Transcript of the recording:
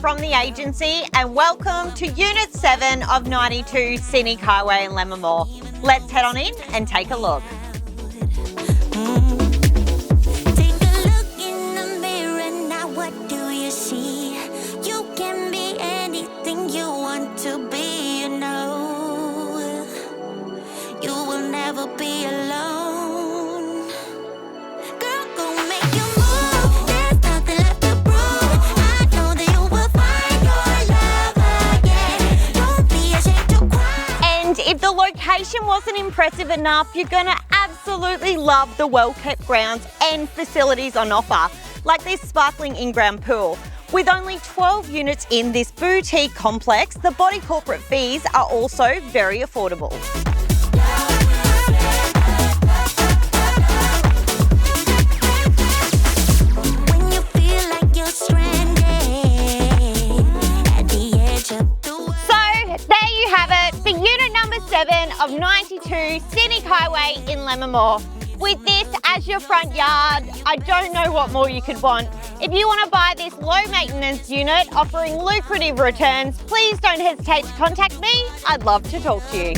from the agency and welcome to Unit 7 of 92 Scenic Highway in Lammermoor. Let's head on in and take a look. Take a look in the mirror now, what do you see? You can be anything you want to be, you know. You will never be alone. Girl, go make your move. There's nothing left to prove. I know that you will find your love again. Don't be ashamed to cry. And if the location wasn't impressive enough, you're going to absolutely love the well-kept grounds and facilities on offer, like this sparkling in-ground pool. With only 12 units in this boutique complex, the body corporate fees are also very affordable. When you feel like you're stranded at the edge of the world. So there you have it for unit number 7 of 92 Scenic Highway in Lammermoor. With this as your front yard, I don't know what more you could want. If you want to buy this low maintenance unit offering lucrative returns, please don't hesitate to contact me. I'd love to talk to you.